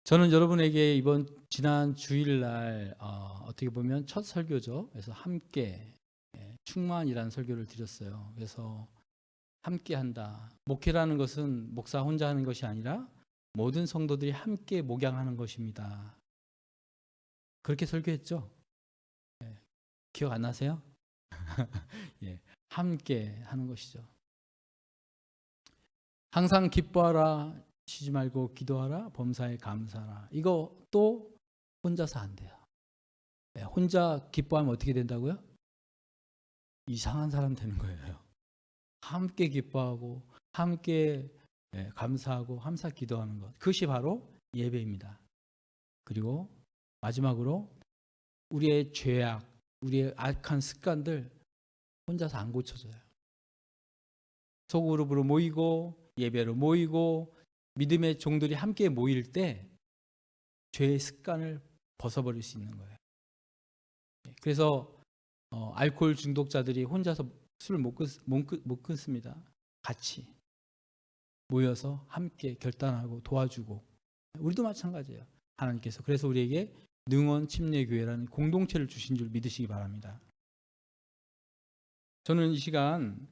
저는 여러분에게 이번 지난 주일날 어떻게 보면 첫 설교죠. 그래서 함께 충만이라는 설교를 드렸어요. 그래서 함께한다. 목회라는 것은 목사 혼자 하는 것이 아니라 모든 성도들이 함께 목양하는 것입니다. 그렇게 설교했죠. 기억 안 나세요? 예, 함께 하는 것이죠. 항상 기뻐하라, 쉬지 말고 기도하라, 범사에 감사하라. 이거 또 혼자서 안 돼요. 혼자 기뻐하면 어떻게 된다고요? 이상한 사람 되는 거예요. 함께 기뻐하고 함께 감사하고 함께 기도하는 것. 그것이 바로 예배입니다. 그리고 마지막으로 우리의 죄악, 우리의 악한 습관들 혼자서 안 고쳐져요. 소그룹으로 모이고 예배로 모이고 믿음의 종들이 함께 모일 때 죄의 습관을 벗어버릴 수 있는 거예요. 그래서 알코올 중독자들이 혼자서 술을 못 끊습니다. 같이 모여서 함께 결단하고 도와주고, 우리도 마찬가지예요. 하나님께서 그래서 우리에게 능원 침례교회라는 공동체를 주신 줄 믿으시기 바랍니다. 저는 이 시간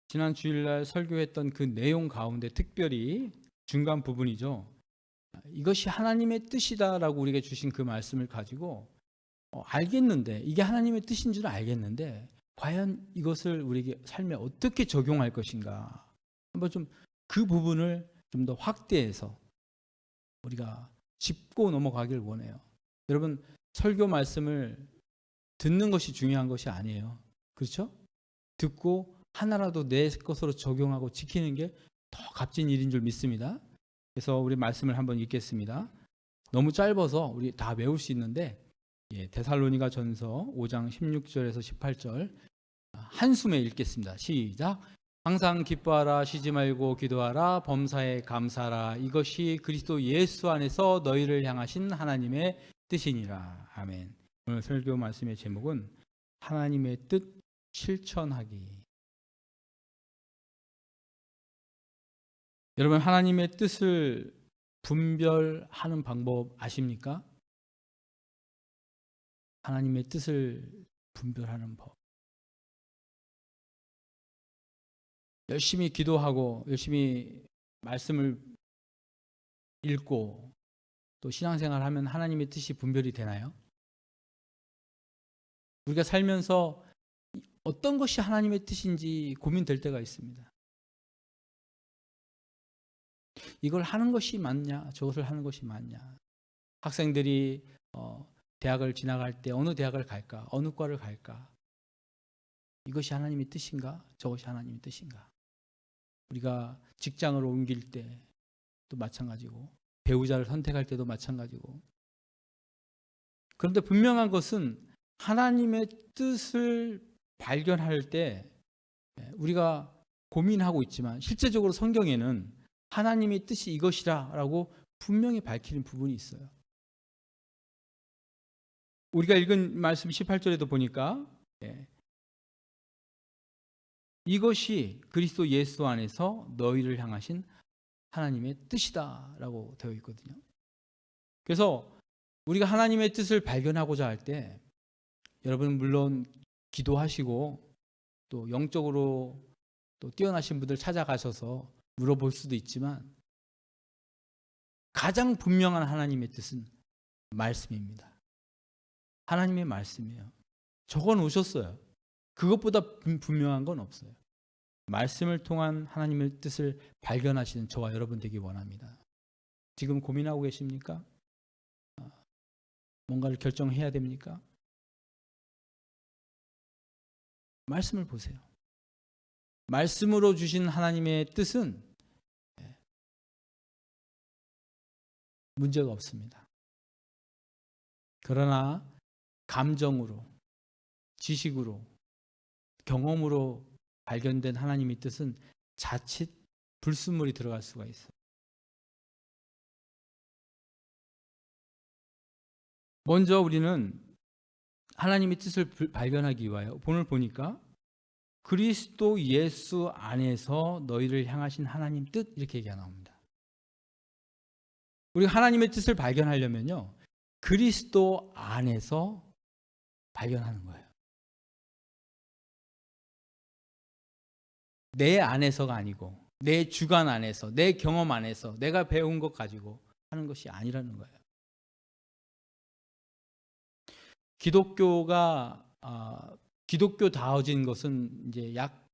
지난 주일날 설교했던 그 내용 가운데 특별히 중간 부분이죠. 이것이 하나님의 뜻이다라고 우리에게 주신 그 말씀을 가지고 알겠는데, 이게 하나님의 뜻인 줄 알겠는데 과연 이것을 우리에게 삶에 어떻게 적용할 것인가, 한번 좀 그 부분을 좀 더 확대해서 우리가 짚고 넘어가길 원해요. 여러분, 설교 말씀을 듣는 것이 중요한 것이 아니에요. 그렇죠? 듣고 하나라도 내 것으로 적용하고 지키는 게 더 값진 일인 줄 믿습니다. 그래서 우리 말씀을 한번 읽겠습니다. 너무 짧아서 우리 다 외울 수 있는데, 데살로니가 전서 5장 16절에서 18절 한숨에 읽겠습니다. 시작. 항상 기뻐하라, 쉬지 말고 기도하라, 범사에 감사하라. 이것이 그리스도 예수 안에서 너희를 향하신 하나님의 뜻이니라. 아멘. 오늘 설교 말씀의 제목은 하나님의 뜻 실천하기. 여러분, 하나님의 뜻을 분별하는 방법 아십니까? 하나님의 뜻을 분별하는 법. 열심히 기도하고 열심히 말씀을 읽고 또 신앙생활을 하면 하나님의 뜻이 분별이 되나요? 우리가 살면서 어떤 것이 하나님의 뜻인지 고민될 때가 있습니다. 이걸 하는 것이 맞냐, 저것을 하는 것이 맞냐. 학생들이 대학을 지나갈 때 어느 대학을 갈까, 어느 과를 갈까, 이것이 하나님의 뜻인가, 저것이 하나님의 뜻인가. 우리가 직장을 옮길 때도 마찬가지고, 배우자를 선택할 때도 마찬가지고. 그런데 분명한 것은 하나님의 뜻을 발견할 때 우리가 고민하고 있지만 실제적으로 성경에는 하나님의 뜻이 이것이라고 분명히 밝히는 부분이 있어요. 우리가 읽은 말씀 18절에도 보니까 이것이 그리스도 예수 안에서 너희를 향하신 하나님의 뜻이다라고 되어 있거든요. 그래서 우리가 하나님의 뜻을 발견하고자 할 때, 여러분 물론 기도하시고 또 영적으로 또 뛰어나신 분들 찾아가셔서 물어볼 수도 있지만, 가장 분명한 하나님의 뜻은 말씀입니다. 하나님의 말씀이에요. 적어 놓으셨어요. 그것보다 분명한 건 없어요. 말씀을 통한 하나님의 뜻을 발견하시는 저와 여러분 되기 원합니다. 지금 고민하고 계십니까? 뭔가를 결정해야 됩니까? 말씀을 보세요. 말씀으로 주신 하나님의 뜻은 문제가 없습니다. 그러나 감정으로, 지식으로, 경험으로 발견된 하나님의 뜻은 자칫 불순물이 들어갈 수가 있어요. 먼저 우리는 하나님의 뜻을 발견하기 위하여 본을 보니까 그리스도 예수 안에서 너희를 향하신 하나님 뜻, 이렇게 얘기가 나옵니다. 우리가 하나님의 뜻을 발견하려면요, 그리스도 안에서 발견하는 거예요. 내 안에서가 아니고 내 주관 안에서, 내 경험 안에서 내가 배운 것 가지고 하는 것이 아니라는 거예요. 기독교다워진 것은 이제 약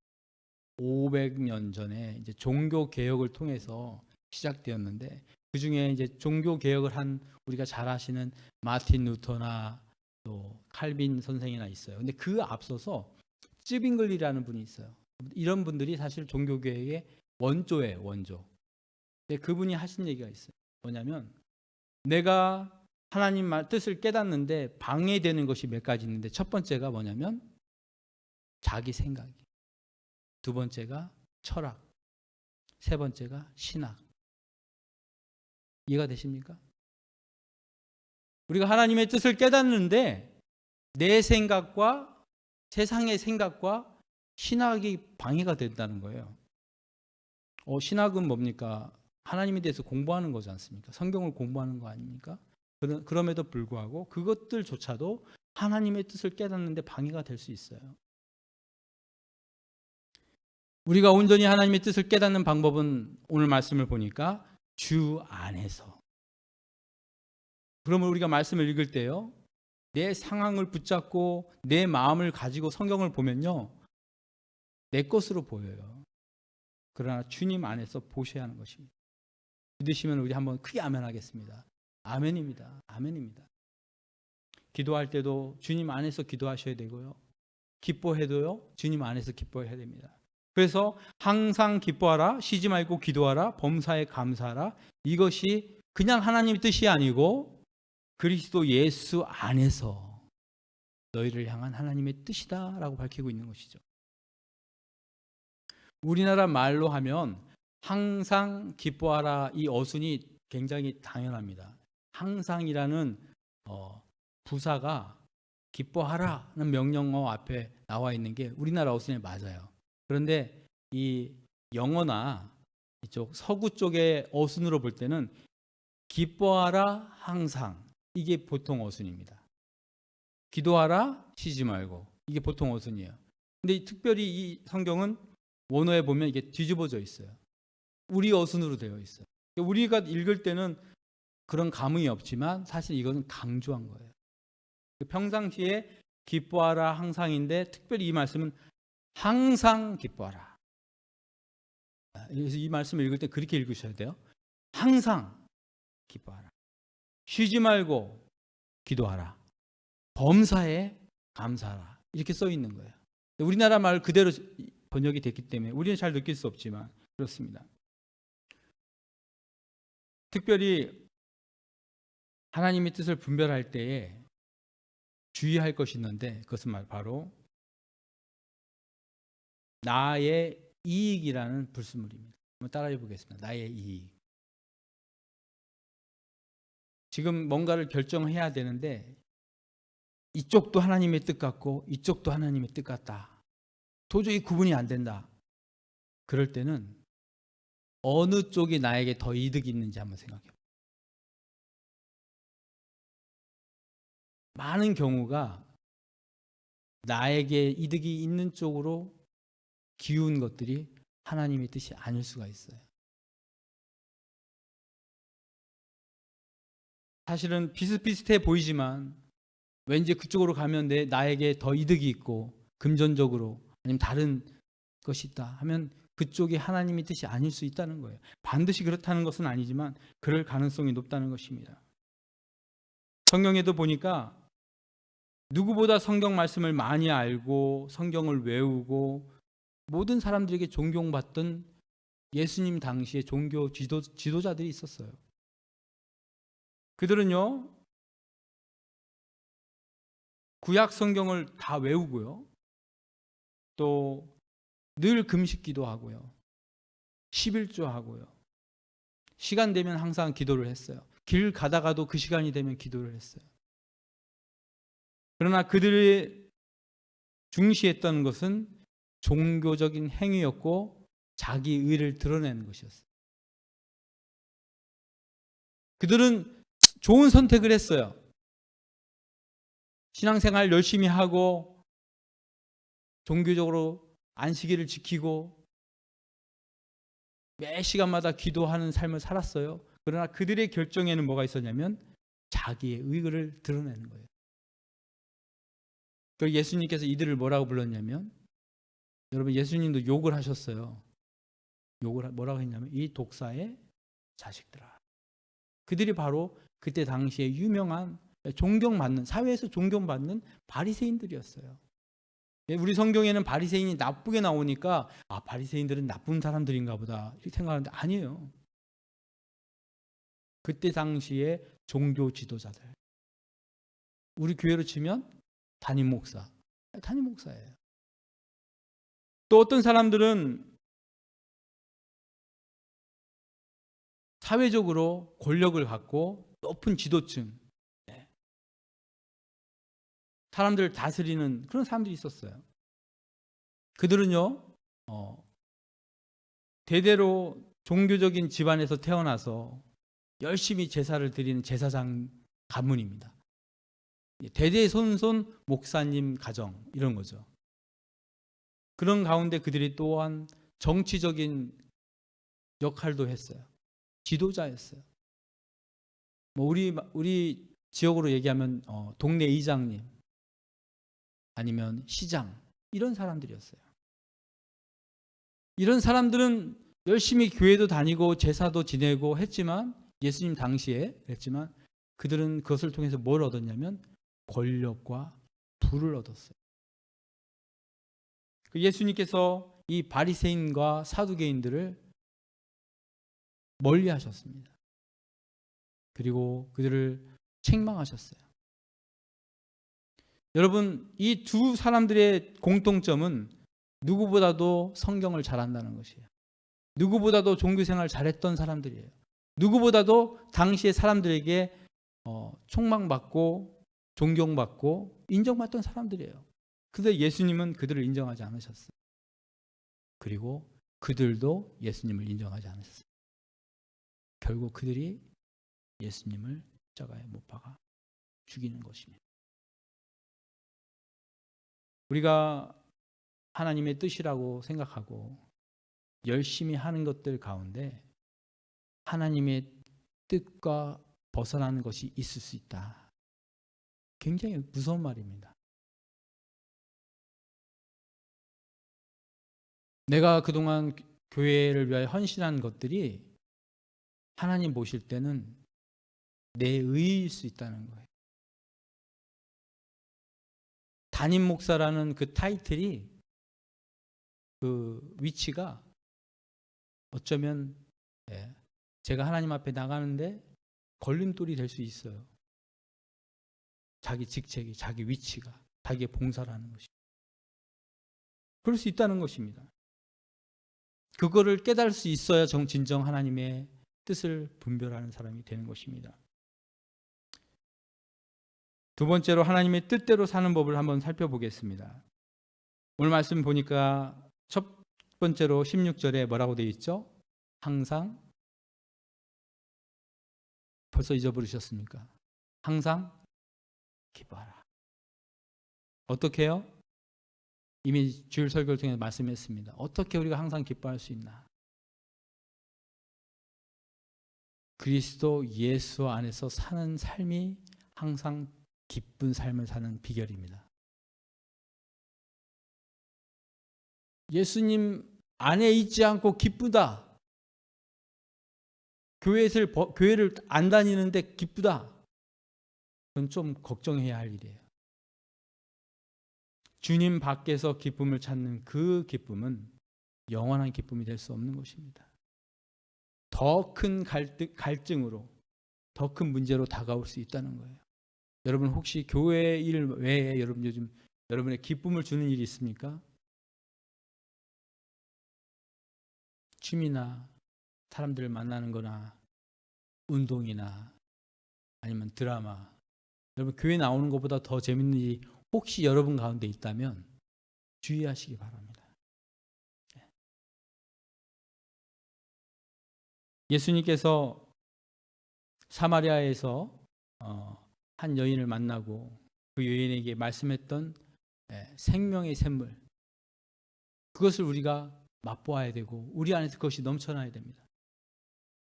500년 전에 이제 종교 개혁을 통해서 시작되었는데, 그 중에 이제 종교 개혁을 한 우리가 잘 아시는 마틴 루터나 또 칼빈 선생이나 있어요. 근데 그 앞서서 쯔빙글리라는 분이 있어요. 이런 분들이 사실 종교 개혁의 원조예요, 원조. 근데 그분이 하신 얘기가 있어요. 뭐냐면, 내가 하나님 말 뜻을 깨닫는데 방해되는 것이 몇 가지 있는데, 첫 번째가 뭐냐면 자기 생각이, 두 번째가 철학, 세 번째가 신학. 이해가 되십니까? 우리가 하나님의 뜻을 깨닫는데 내 생각과 세상의 생각과 신학이 방해가 된다는 거예요. 신학은 뭡니까? 하나님에 대해서 공부하는 거지 않습니까? 성경을 공부하는 거 아닙니까? 그럼에도 불구하고 그것들조차도 하나님의 뜻을 깨닫는데 방해가 될 수 있어요. 우리가 온전히 하나님의 뜻을 깨닫는 방법은 오늘 말씀을 보니까 주 안에서. 그러면 우리가 말씀을 읽을 때요, 내 상황을 붙잡고 내 마음을 가지고 성경을 보면요, 내 것으로 보여요. 그러나 주님 안에서 보셔야 하는 것입니다. 믿으시면 우리 한번 크게 아멘 하겠습니다. 아멘입니다. 아멘입니다. 기도할 때도 주님 안에서 기도하셔야 되고요, 기뻐해도요, 주님 안에서 기뻐해야 됩니다. 그래서 항상 기뻐하라, 쉬지 말고 기도하라, 범사에 감사하라. 이것이 그냥 하나님의 뜻이 아니고 그리스도 예수 안에서 너희를 향한 하나님의 뜻이다라고 밝히고 있는 것이죠. 우리나라 말로 하면 항상 기뻐하라, 이 어순이 굉장히 당연합니다. 항상이라는 부사가 기뻐하라는 명령어 앞에 나와 있는 게 우리나라 어순에 맞아요. 그런데 이 영어나 이쪽 서구 쪽의 어순으로 볼 때는 기뻐하라 항상, 이게 보통 어순입니다. 기도하라 쉬지 말고, 이게 보통 어순이에요. 근데 특별히 이 성경은 원어에 보면 이게 뒤집어져 있어요. 우리 어순으로 되어 있어요. 우리가 읽을 때는 그런 감흥이 없지만 사실 이거는 강조한 거예요. 평상시에 기뻐하라 항상인데, 특별히 이 말씀은 항상 기뻐하라. 그래서 이 말씀을 읽을 때 그렇게 읽으셔야 돼요. 항상 기뻐하라. 쉬지 말고 기도하라. 범사에 감사하라. 이렇게 써 있는 거예요. 우리나라 말 그대로 번역이 됐기 때문에 우리는 잘 느낄 수 없지만 그렇습니다. 특별히 하나님의 뜻을 분별할 때에 주의할 것이 있는데, 그것은 바로 나의 이익이라는 불순물입니다. 한번 따라해 보겠습니다. 나의 이익. 지금 뭔가를 결정해야 되는데 이쪽도 하나님의 뜻 같고 이쪽도 하나님의 뜻 같다. 도저히 구분이 안 된다. 그럴 때는 어느 쪽이 나에게 더 이득이 있는지 한번 생각해 보세요. 많은 경우가 나에게 이득이 있는 쪽으로 기운 것들이 하나님의 뜻이 아닐 수가 있어요. 사실은 비슷비슷해 보이지만 왠지 그쪽으로 가면 나에게 더 이득이 있고 금전적으로 아니면 다른 것이 있다 하면 그쪽이 하나님의 뜻이 아닐 수 있다는 거예요. 반드시 그렇다는 것은 아니지만 그럴 가능성이 높다는 것입니다. 성경에도 보니까 누구보다 성경 말씀을 많이 알고 성경을 외우고 모든 사람들에게 존경받던 예수님 당시의 종교 지도자들이 있었어요. 그들은요, 구약 성경을 다 외우고요, 또 늘 금식 기도하고요, 11조 하고요, 시간 되면 항상 기도를 했어요. 길 가다가도 그 시간이 되면 기도를 했어요. 그러나 그들이 중시했던 것은 종교적인 행위였고 자기 의를 드러내는 것이었어요. 그들은 좋은 선택을 했어요. 신앙생활 열심히 하고 종교적으로 안식일을 지키고 매 시간마다 기도하는 삶을 살았어요. 그러나 그들의 결정에는 뭐가 있었냐면 자기의 의를 드러내는 거예요. 그래서 예수님께서 이들을 뭐라고 불렀냐면, 여러분 예수님도 욕을 하셨어요. 욕을 뭐라고 했냐면 이 독사의 자식들아. 그들이 바로 그때 당시에 유명한 존경받는, 사회에서 존경받는 바리새인들이었어요. 우리 성경에는 바리새인이 나쁘게 나오니까 바리새인들은 나쁜 사람들인가 보다 이렇게 생각하는데 아니에요. 그때 당시에 종교 지도자들, 우리 교회로 치면 담임 목사예요. 또 어떤 사람들은 사회적으로 권력을 갖고 높은 지도층, 사람들을 다스리는 그런 사람들이 있었어요. 그들은요, 대대로 종교적인 집안에서 태어나서 열심히 제사를 드리는 제사장 가문입니다. 대대손손 목사님 가정 이런 거죠. 그런 가운데 그들이 또한 정치적인 역할도 했어요. 지도자였어요. 우리 지역으로 얘기하면 동네 이장님 아니면 시장 이런 사람들이었어요. 이런 사람들은 열심히 교회도 다니고 제사도 지내고 했지만, 예수님 당시에 했지만, 그들은 그것을 통해서 뭘 얻었냐면 권력과 부를 얻었어요. 예수님께서 이 바리새인과 사두개인들을 멀리 하셨습니다. 그리고 그들을 책망하셨어요. 여러분, 이 두 사람들의 공통점은 누구보다도 성경을 잘 안다는 것이에요. 누구보다도 종교생활 잘했던 사람들이에요. 누구보다도 당시의 사람들에게 총망받고 존경받고 인정받던 사람들이에요. 그런데 예수님은 그들을 인정하지 않으셨어요. 그리고 그들도 예수님을 인정하지 않으셨어요. 결국 그들이 예수님을 십자가에 못 박아 죽이는 것입니다. 우리가 하나님의 뜻이라고 생각하고 열심히 하는 것들 가운데 하나님의 뜻과 벗어나는 것이 있을 수 있다. 굉장히 무서운 말입니다. 내가 그동안 교회를 위하여 헌신한 것들이 하나님 보실 때는 내 의일 수 있다는 거예요. 담임 목사라는 그 타이틀이, 그 위치가 어쩌면 제가 하나님 앞에 나가는데 걸림돌이 될 수 있어요. 자기 직책이, 자기 위치가, 자기의 봉사라는 것이. 그럴 수 있다는 것입니다. 그거를 깨달을 수 있어야 진정 하나님의 뜻을 분별하는 사람이 되는 것입니다. 두 번째로 하나님의 뜻대로 사는 법을 한번 살펴보겠습니다. 오늘 말씀 보니까 첫 번째로 16절에 뭐라고 되어 있죠? 항상, 벌써 잊어버리셨습니까? 항상 기뻐하라. 어떻게 해요? 이미 주일 설교를 통해 말씀했습니다. 어떻게 우리가 항상 기뻐할 수 있나? 그리스도 예수 안에서 사는 삶이 항상 기쁜 삶을 사는 비결입니다. 예수님 안에 있지 않고 기쁘다. 교회를 안 다니는데 기쁘다. 그건 좀 걱정해야 할 일이에요. 주님 밖에서 기쁨을 찾는 그 기쁨은 영원한 기쁨이 될 수 없는 것입니다. 더 큰 갈증으로, 더 큰 문제로 다가올 수 있다는 거예요. 여러분 혹시 교회 일 외에 여러분 요즘 여러분의 기쁨을 주는 일이 있습니까? 취미나 사람들을 만나는 거나 운동이나 아니면 드라마. 여러분 교회 나오는 것보다 더 재밌는 일이 혹시 여러분 가운데 있다면 주의하시기 바랍니다. 예수님께서 사마리아에서 한 여인을 만나고 그 여인에게 말씀했던 생명의 샘물, 그것을 우리가 맛보아야 되고 우리 안에서 그것이 넘쳐나야 됩니다.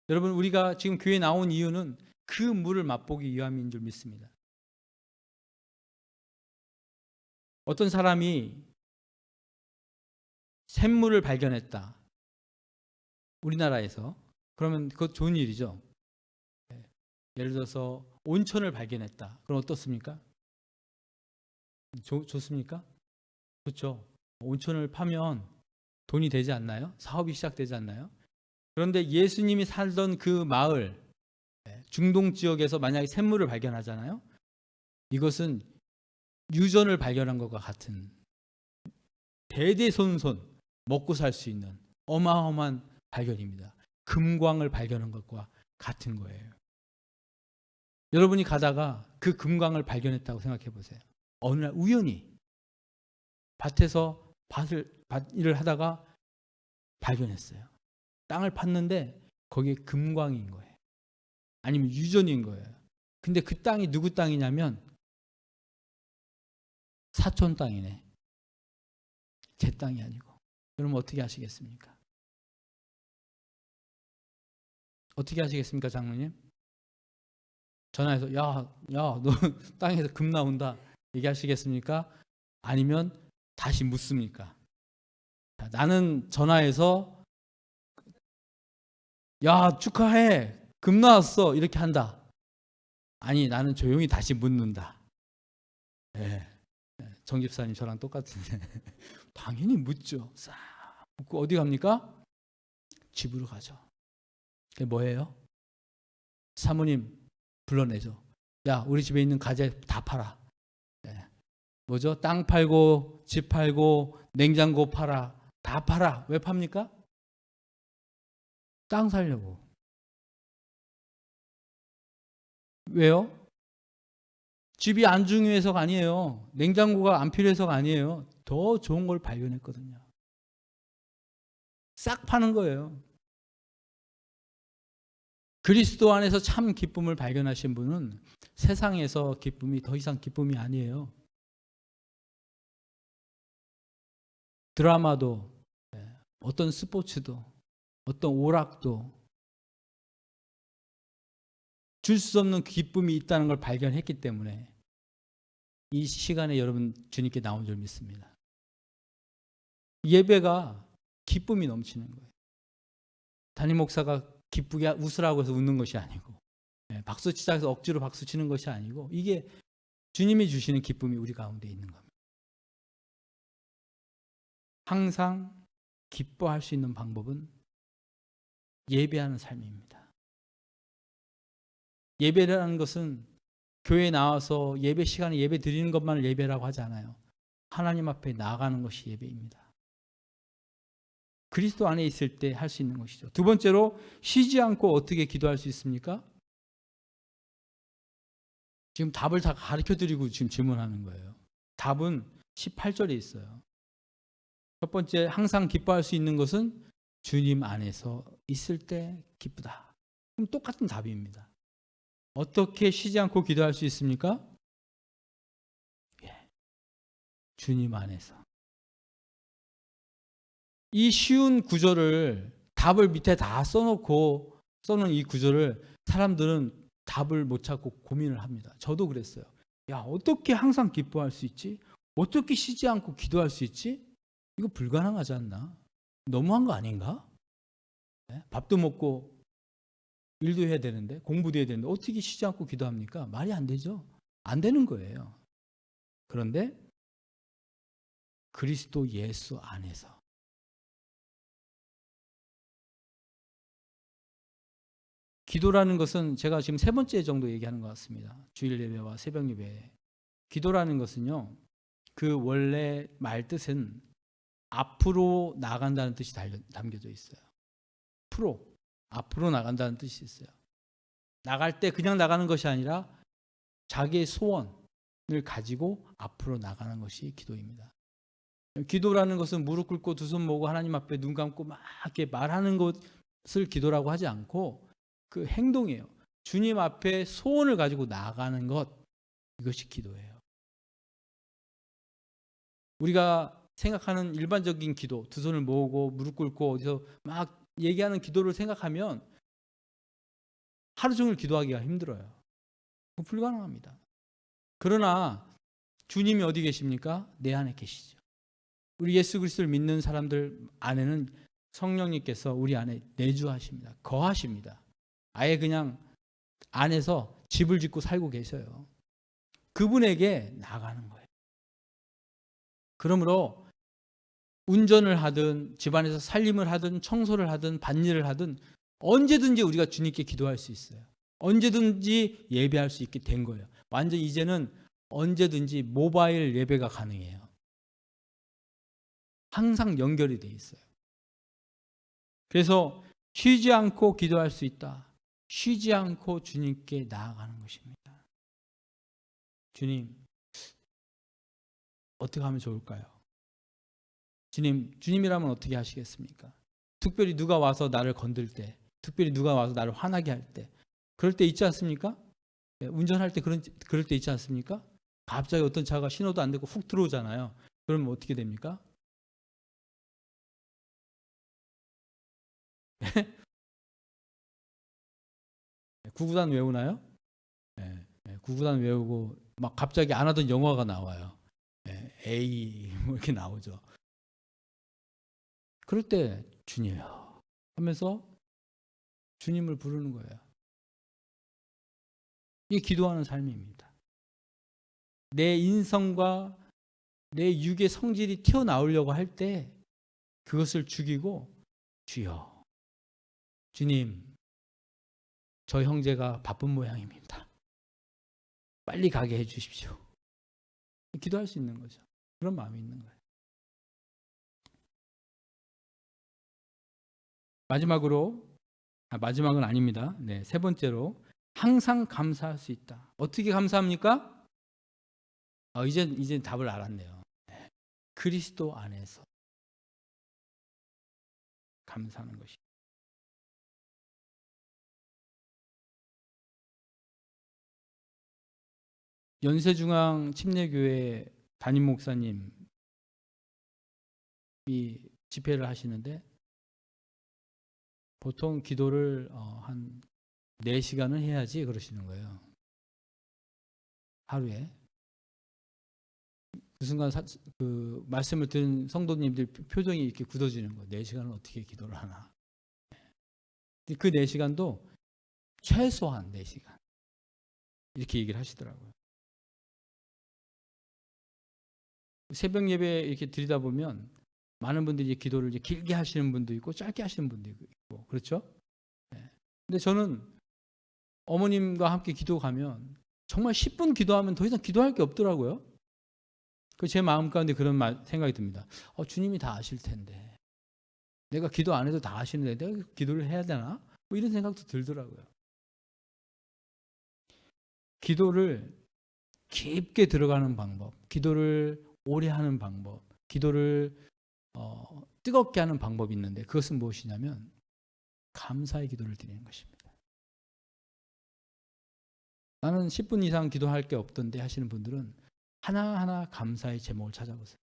여러분, 우리가 지금 교회에 나온 이유는 그 물을 맛보기 위함인 줄 믿습니다. 어떤 사람이 샘물을 발견했다, 우리나라에서. 그러면 그것 좋은 일이죠. 예를 들어서 온천을 발견했다. 그럼 어떻습니까? 좋습니까? 좋죠. 온천을 파면 돈이 되지 않나요? 사업이 시작되지 않나요? 그런데 예수님이 살던 그 마을, 중동 지역에서 만약에 샘물을 발견하잖아요. 이것은 유전을 발견한 것과 같은, 대대손손 먹고 살 수 있는 어마어마한 발견입니다. 금광을 발견한 것과 같은 거예요. 여러분이 가다가 그 금광을 발견했다고 생각해 보세요. 어느 날 우연히 밭에서 일을 하다가 발견했어요. 땅을 팠는데 거기에 금광인 거예요. 아니면 유전인 거예요. 근데 그 땅이 누구 땅이냐면 사촌 땅이네. 제 땅이 아니고. 그럼 어떻게 하시겠습니까? 어떻게 하시겠습니까, 장로님? 전화해서 야, 너 땅에서 금 나온다 얘기하시겠습니까? 아니면 다시 묻습니까? 나는 전화해서 야, 축하해, 금 나왔어, 이렇게 한다. 아니, 나는 조용히 다시 묻는다. 정 집사님 저랑 똑같은데 당연히 묻죠. 싹 묻고 어디 갑니까? 집으로 가죠. 그게 뭐예요? 사모님 불러내죠. 야, 우리 집에 있는 가재 다 팔아. 뭐죠? 땅 팔고 집 팔고 냉장고 팔아. 다 팔아. 왜 팝니까? 땅 살려고. 왜요? 집이 안 중요해서가 아니에요. 냉장고가 안 필요해서가 아니에요. 더 좋은 걸 발견했거든요. 싹 파는 거예요. 그리스도 안에서 참 기쁨을 발견하신 분은 세상에서 기쁨이 더 이상 기쁨이 아니에요. 드라마도, 어떤 스포츠도, 어떤 오락도 줄 수 없는 기쁨이 있다는 걸 발견했기 때문에 이 시간에 여러분 주님께 나온 줄 믿습니다. 예배가 기쁨이 넘치는 거예요. 담임 목사가 기쁘게 웃으라고 해서 웃는 것이 아니고, 박수 치자 해서 억지로 박수 치는 것이 아니고, 이게 주님이 주시는 기쁨이 우리 가운데 있는 겁니다. 항상 기뻐할 수 있는 방법은 예배하는 삶입니다. 예배라는 것은 교회에 나와서 예배 시간에 예배 드리는 것만을 예배라고 하지 않아요. 하나님 앞에 나아가는 것이 예배입니다. 그리스도 안에 있을 때 할 수 있는 것이죠. 두 번째로, 쉬지 않고 어떻게 기도할 수 있습니까? 지금 답을 다 가르쳐 드리고 지금 질문하는 거예요. 답은 18절에 있어요. 첫 번째, 항상 기뻐할 수 있는 것은 주님 안에서 있을 때 기쁘다. 그럼 똑같은 답입니다. 어떻게 쉬지 않고 기도할 수 있습니까? 주님 안에서. 이 쉬운 구절을, 답을 밑에 다 써놓은 이 구절을 사람들은 답을 못 찾고 고민을 합니다. 저도 그랬어요. 야, 어떻게 항상 기뻐할 수 있지? 어떻게 쉬지 않고 기도할 수 있지? 이거 불가능하지 않나? 너무한 거 아닌가? 밥도 먹고 일도 해야 되는데, 공부도 해야 되는데 어떻게 쉬지 않고 기도합니까? 말이 안 되죠. 안 되는 거예요. 그런데 그리스도 예수 안에서 기도라는 것은, 제가 지금 세 번째 정도 얘기하는 것 같습니다. 주일 예배와 새벽 예배. 기도라는 것은요, 그 원래 말 뜻은 앞으로 나간다는 뜻이 담겨져 있어요. 앞으로 나간다는 뜻이 있어요. 나갈 때 그냥 나가는 것이 아니라 자기의 소원을 가지고 앞으로 나가는 것이 기도입니다. 기도라는 것은 무릎 꿇고 두 손 모으고 하나님 앞에 눈 감고 막 이렇게 말하는 것을 기도라고 하지 않고 그 행동이에요. 주님 앞에 소원을 가지고 나아가는 것, 이것이 기도예요. 우리가 생각하는 일반적인 기도, 두 손을 모으고 무릎 꿇고 어디서 막 얘기하는 기도를 생각하면 하루 종일 기도하기가 힘들어요. 불가능합니다. 그러나 주님이 어디 계십니까? 내 안에 계시죠. 우리 예수 그리스도를 믿는 사람들 안에는 성령님께서 우리 안에 내주하십니다. 거하십니다. 아예 그냥 안에서 집을 짓고 살고 계셔요. 그분에게 나가는 거예요. 그러므로 운전을 하든 집안에서 살림을 하든 청소를 하든 밭일을 하든 언제든지 우리가 주님께 기도할 수 있어요. 언제든지 예배할 수 있게 된 거예요. 완전 이제는 언제든지 모바일 예배가 가능해요. 항상 연결이 돼 있어요. 그래서 쉬지 않고 기도할 수 있다. 쉬지 않고 주님께 나아가는 것입니다. 주님, 어떻게 하면 좋을까요? 주님이라면 어떻게 하시겠습니까? 특별히 누가 와서 나를 건들 때, 특별히 누가 와서 나를 화나게 할 때, 그럴 때 있지 않습니까? 운전할 때 그럴 때 있지 않습니까? 갑자기 어떤 차가 신호도 안 되고 훅 들어오잖아요. 그러면 어떻게 됩니까? 구구단 외우나요? 네, 구구단 외우고 막 갑자기 안 하던 영화가 나와요. A 뭐 이렇게 나오죠. 그럴 때 주님이요 하면서 주님을 부르는 거예요. 이게 기도하는 삶입니다. 내 인성과 내 육의 성질이 튀어나오려고 할 때 그것을 죽이고 주여, 주님, 저 형제가 바쁜 모양입니다. 빨리 가게 해 주십시오. 기도할 수 있는 거죠. 그런 마음이 있는 거예요. 마지막은 아닙니다. 네, 세 번째로 항상 감사할 수 있다. 어떻게 감사합니까? 이제 답을 알았네요. 네, 그리스도 안에서 감사하는 것이. 연세중앙 침례교회 담임 목사님이 집회를 하시는데 보통 기도를 한 4시간은 해야지 그러시는 거예요. 하루에. 그 순간 그 말씀을 들은 성도님들 표정이 이렇게 굳어지는 거예요. 4시간을 어떻게 기도를 하나. 그 4시간도 최소한 4시간. 이렇게 얘기를 하시더라고요. 새벽 예배 이렇게 드리다 보면 많은 분들이 기도를 이제 길게 하시는 분도 있고 짧게 하시는 분도 있고 그렇죠? 근데 저는 어머님과 함께 기도 가면 정말 10분 기도하면 더 이상 기도할 게 없더라고요. 제 마음 가운데 그런 생각이 듭니다. 주님이 다 아실 텐데 내가 기도 안 해도 다 아시는데 내가 기도를 해야 되나? 뭐 이런 생각도 들더라고요. 기도를 깊게 들어가는 방법, 기도를 오래 하는 방법, 기도를 뜨겁게 하는 방법이 있는데 그것은 무엇이냐면 감사의 기도를 드리는 것입니다. 나는 10분 이상 기도할 게 없던데 하시는 분들은 하나하나 감사의 제목을 찾아보세요.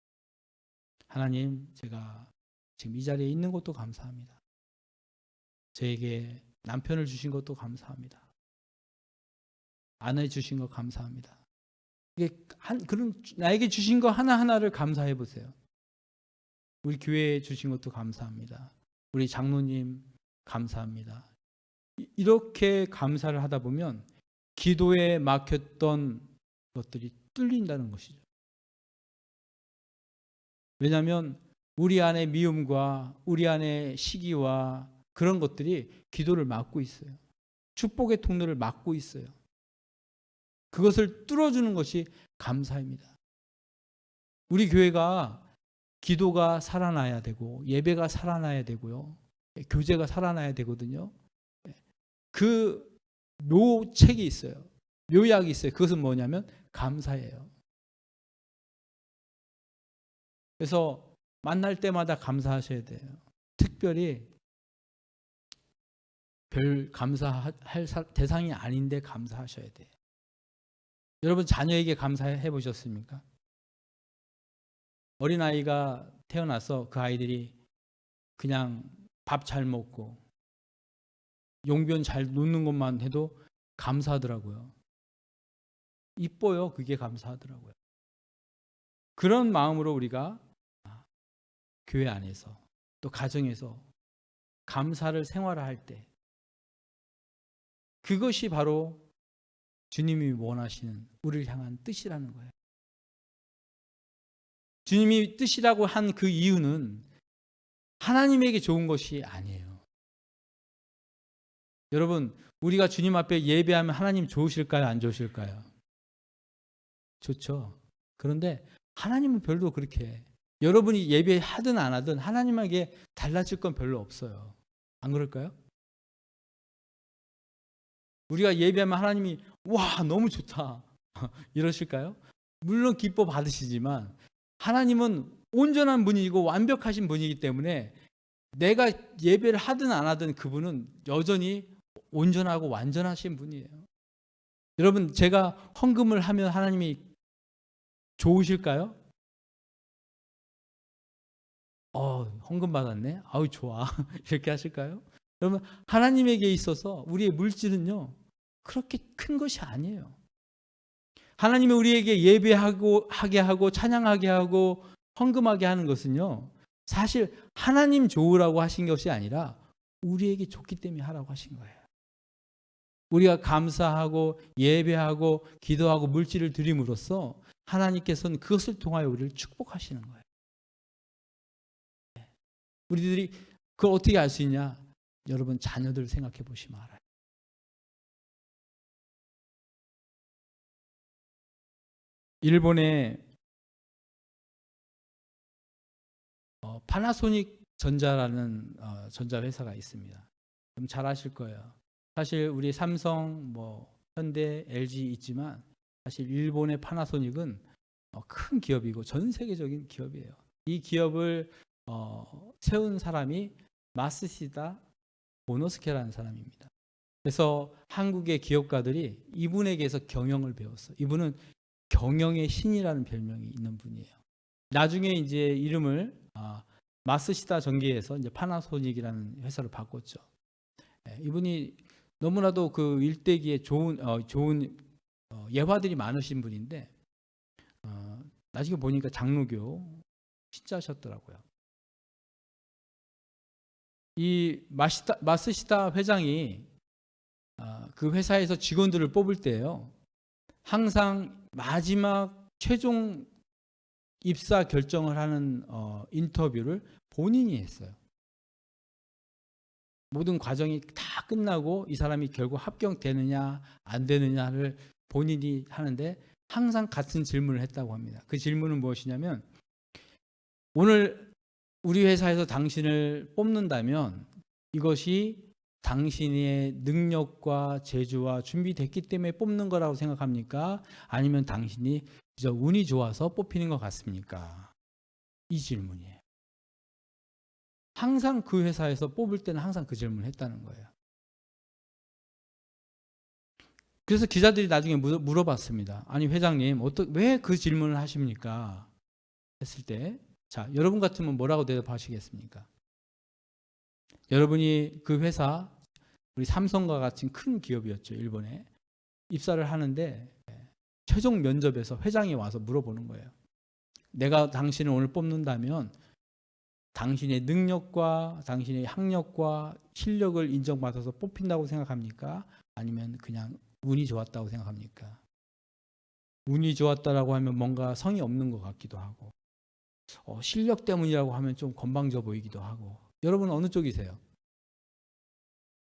하나님, 제가 지금 이 자리에 있는 것도 감사합니다. 저에게 남편을 주신 것도 감사합니다. 아내 주신 것 감사합니다. 이게 그런 나에게 주신 거 하나하나를 감사해 보세요. 우리 교회에 주신 것도 감사합니다. 우리 장로님 감사합니다. 이렇게 감사를 하다 보면 기도에 막혔던 것들이 뚫린다는 것이죠. 왜냐하면 우리 안에 미움과 우리 안에 시기와 그런 것들이 기도를 막고 있어요. 축복의 통로를 막고 있어요. 그것을 뚫어주는 것이 감사입니다. 우리 교회가 기도가 살아나야 되고 예배가 살아나야 되고요. 교제가 살아나야 되거든요. 그 묘책이 있어요. 묘약이 있어요. 그것은 뭐냐면 감사예요. 그래서 만날 때마다 감사하셔야 돼요. 특별히 별 감사할 대상이 아닌데 감사하셔야 돼요. 여러분 자녀에게 감사해 보셨습니까? 어린아이가 태어나서 그 아이들이 그냥 밥 잘 먹고 용변 잘 놓는 것만 해도 감사하더라고요. 이뻐요. 그게 감사하더라고요. 그런 마음으로 우리가 교회 안에서 또 가정에서 감사를 생활할 때 그것이 바로 주님이 원하시는 우리를 향한 뜻이라는 거예요. 주님이 뜻이라고 한 그 이유는 하나님에게 좋은 것이 아니에요. 여러분, 우리가 주님 앞에 예배하면 하나님 좋으실까요? 안 좋으실까요? 좋죠. 그런데 하나님은 별로 그렇게 여러분이 예배하든 안 하든 하나님에게 달라질 건 별로 없어요. 안 그럴까요? 우리가 예배하면 하나님이 와 너무 좋다 이러실까요? 물론 기뻐 받으시지만 하나님은 온전한 분이고 완벽하신 분이기 때문에 내가 예배를 하든 안 하든 그분은 여전히 온전하고 완전하신 분이에요. 여러분 제가 헌금을 하면 하나님이 좋으실까요? 헌금 받았네. 아우 좋아. 이렇게 하실까요? 여러분 하나님에게 있어서 우리의 물질은요 그렇게 큰 것이 아니에요. 하나님이 우리에게 예배하게 하고 찬양하게 하고 헌금하게 하는 것은요 사실 하나님 좋으라고 하신 것이 아니라 우리에게 좋기 때문에 하라고 하신 거예요. 우리가 감사하고 예배하고 기도하고 물질을 드림으로써 하나님께서는 그것을 통하여 우리를 축복하시는 거예요. 우리들이 그걸 어떻게 알 수 있냐? 여러분 자녀들 생각해 보시면 알아요. 일본에 파나소닉 전자라는 전자회사가 있습니다. 좀 잘 아실 거예요. 사실 우리 삼성, 현대, LG 있지만 사실 일본의 파나소닉은 큰 기업이고 전 세계적인 기업이에요. 이 기업을 세운 사람이 마쓰시다 오노스케라는 사람입니다. 그래서 한국의 기업가들이 이분에게서 경영을 배웠어요. 이분은 경영의 신이라는 별명이 있는 분이에요. 나중에 이제 이름을 마쓰시다 전기에서 이제 파나소닉이라는 회사로 바꿨죠. 이분이 너무나도 그 일대기에 좋은 예화들이 많으신 분인데 나중에 보니까 장로교 신자셨더라고요. 이 마쓰시다 회장이 그 회사에서 직원들을 뽑을 때요. 항상 마지막 최종 입사 결정을 하는 인터뷰를 본인이 했어요. 모든 과정이 다 끝나고 이 사람이 결국 합격되느냐 안 되느냐를 본인이 하는데 항상 같은 질문을 했다고 합니다. 그 질문은 무엇이냐면 오늘 우리 회사에서 당신을 뽑는다면 이것이 당신의 능력과 재주와 준비됐기 때문에 뽑는 거라고 생각합니까? 아니면 당신이 그저 운이 좋아서 뽑히는 것 같습니까? 이 질문이에요. 항상 그 회사에서 뽑을 때는 항상 그 질문을 했다는 거예요. 그래서 기자들이 나중에 물어봤습니다. 아니 회장님 왜 그 질문을 하십니까? 했을 때 자, 여러분 같으면 뭐라고 대답하시겠습니까? 여러분이 그 회사 우리 삼성과 같은 큰 기업이었죠. 일본에 입사를 하는데 최종 면접에서 회장이 와서 물어보는 거예요. 내가 당신을 오늘 뽑는다면 당신의 능력과 당신의 학력과 실력을 인정받아서 뽑힌다고 생각합니까? 아니면 그냥 운이 좋았다고 생각합니까? 운이 좋았다라고 하면 뭔가 성의 없는 것 같기도 하고 실력 때문이라고 하면 좀 건방져 보이기도 하고 여러분 어느 쪽이세요?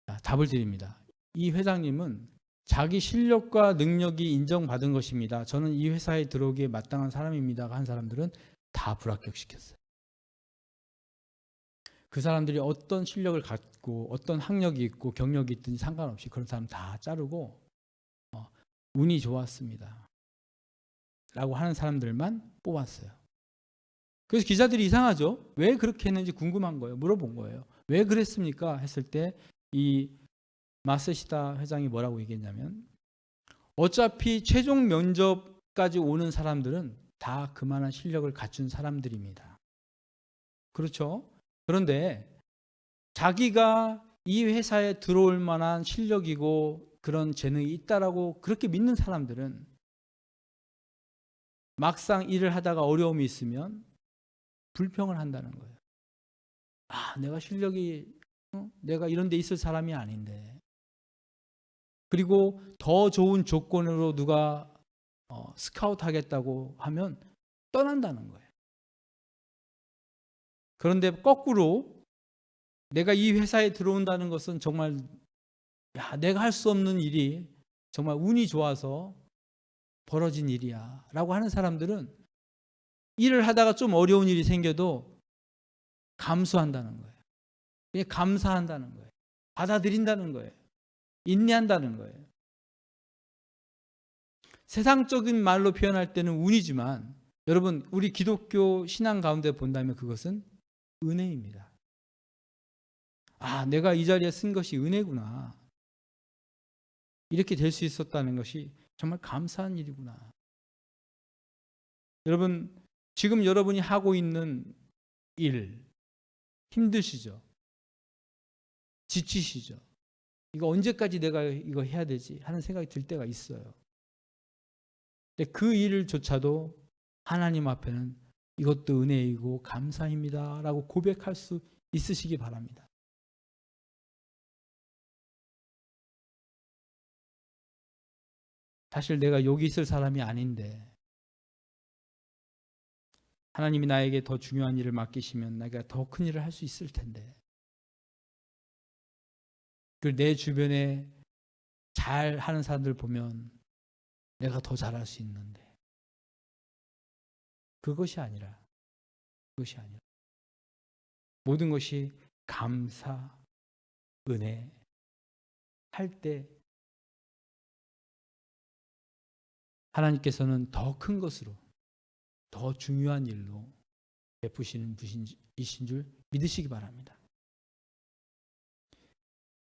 자, 답을 드립니다. 이 회장님은 자기 실력과 능력이 인정받은 것입니다. 저는 이 회사에 들어오기에 마땅한 사람입니다. 한 사람들은 다 불합격시켰어요. 그 사람들이 어떤 실력을 갖고 어떤 학력이 있고 경력이 있든지 상관없이 그런 사람 다 자르고 운이 좋았습니다. 라고 하는 사람들만 뽑았어요. 그래서 기자들이 이상하죠. 왜 그렇게 했는지 궁금한 거예요. 물어본 거예요. 왜 그랬습니까? 했을 때 이 마스시다 회장이 뭐라고 얘기했냐면 어차피 최종 면접까지 오는 사람들은 다 그만한 실력을 갖춘 사람들입니다. 그렇죠? 그런데 자기가 이 회사에 들어올 만한 실력이고 그런 재능이 있다라고 그렇게 믿는 사람들은 막상 일을 하다가 어려움이 있으면 불평을 한다는 거예요. 내가 실력이 내가 이런 데 있을 사람이 아닌데. 그리고 더 좋은 조건으로 누가 스카우트 하겠다고 하면 떠난다는 거예요. 그런데 거꾸로 내가 이 회사에 들어온다는 것은 정말 내가 할 수 없는 일이 정말 운이 좋아서 벌어진 일이야 라고 하는 사람들은 일을 하다가 좀 어려운 일이 생겨도 감수한다는 거예요. 그냥 감사한다는 거예요. 받아들인다는 거예요. 인내한다는 거예요. 세상적인 말로 표현할 때는 운이지만 여러분 우리 기독교 신앙 가운데 본다면 그것은 은혜입니다. 내가 이 자리에 쓴 것이 은혜구나. 이렇게 될 수 있었다는 것이 정말 감사한 일이구나. 여러분 지금 여러분이 하고 있는 일 힘드시죠? 지치시죠? 이거 언제까지 내가 이거 해야 되지? 하는 생각이 들 때가 있어요. 근데 그 일조차도 하나님 앞에는 이것도 은혜이고 감사입니다 라고 고백할 수 있으시기 바랍니다. 사실 내가 여기 있을 사람이 아닌데 하나님이 나에게 더 중요한 일을 맡기시면 내가 더 큰 일을 할 수 있을 텐데 내 주변에 잘하는 사람들 보면 내가 더 잘할 수 있는데 그것이 아니라 모든 것이 감사, 은혜 할 때 하나님께서는 더 큰 것으로 더 중요한 일로 베푸시는 분이신 줄 믿으시기 바랍니다.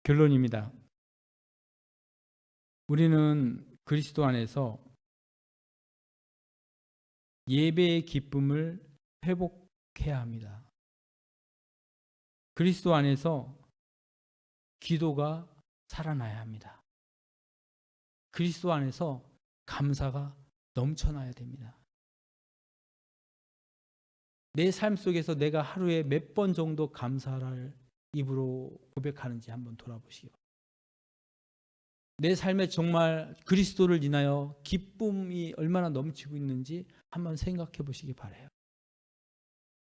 결론입니다. 우리는 그리스도 안에서 예배의 기쁨을 회복해야 합니다. 그리스도 안에서 기도가 살아나야 합니다. 그리스도 안에서 감사가 넘쳐나야 됩니다. 내 삶 속에서 내가 하루에 몇 번 정도 감사를 입으로 고백하는지 한번 돌아보시기 바랍니다. 내 삶에 정말 그리스도를 인하여 기쁨이 얼마나 넘치고 있는지 한번 생각해 보시기 바라요.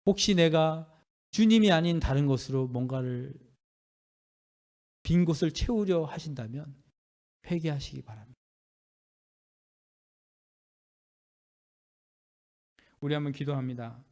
혹시 내가 주님이 아닌 다른 것으로 뭔가를 빈 곳을 채우려 하신다면 회개하시기 바랍니다. 우리 한번 기도합니다.